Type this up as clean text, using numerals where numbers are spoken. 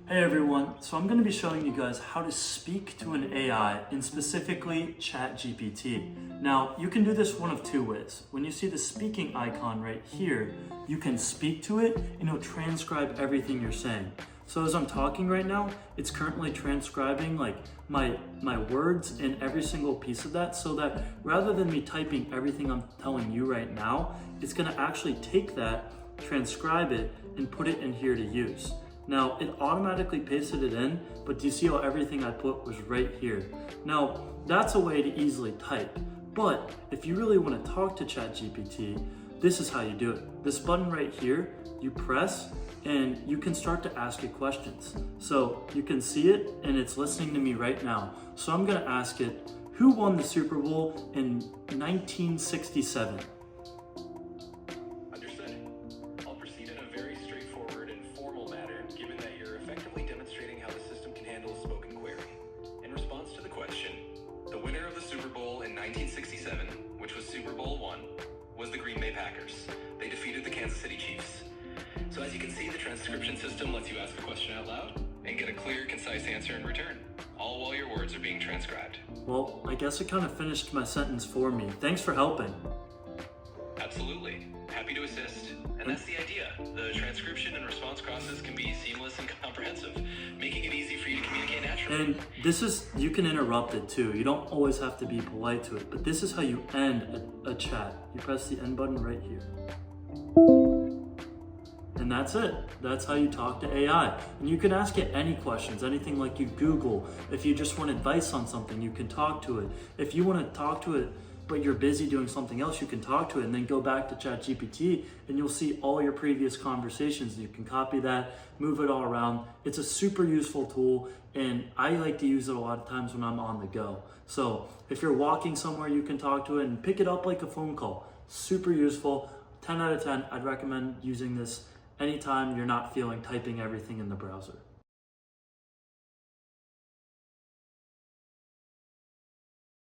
Hey everyone, so I'm going to be showing you guys how to speak to an AI, and specifically ChatGPT. Now, you can do this one of two ways. When you see the speaking icon right here, you can speak to it and it'll transcribe everything you're saying. So as I'm talking right now, it's currently transcribing like my words and every single piece of that, so that rather than me typing everything I'm telling you right now, it's going to actually take that, transcribe it, and put it in here to use. Now, it automatically pasted it in, but do you see how everything I put was right here? Now, that's a way to easily type. But if you really want to talk to ChatGPT, this is how you do it. This button right here, you press and you can start to ask it questions. So you can see it and it's listening to me right now. So I'm gonna ask it, who won the Super Bowl in 1967? Effectively demonstrating how the system can handle a spoken query. In response to the question, the winner of the Super Bowl in 1967, which was Super Bowl I, was the Green Bay Packers. They defeated the Kansas City Chiefs. So as you can see, the transcription system lets you ask a question out loud and get a clear, concise answer in return, all while your words are being transcribed. Well, I guess it kind of finished my sentence for me. Thanks for helping. Absolutely. Happy to assist. And that's the idea. The transcription and response process can be seamless and comprehensive, making it easy for you to communicate naturally. And this is, you can interrupt it too. You don't always have to be polite to it, but this is how you end a chat. You press the end button right here. And that's it. That's how you talk to AI. And you can ask it any questions, anything like you Google. If you just want advice on something, you can talk to it. If you want to talk to it, but you're busy doing something else, you can talk to it and then go back to ChatGPT and you'll see all your previous conversations. You can copy that, move it all around. It's a super useful tool and I like to use it a lot of times when I'm on the go. So if you're walking somewhere, you can talk to it and pick it up like a phone call. Super useful. 10 out of 10. I'd recommend using this anytime you're not feeling typing everything in the browser.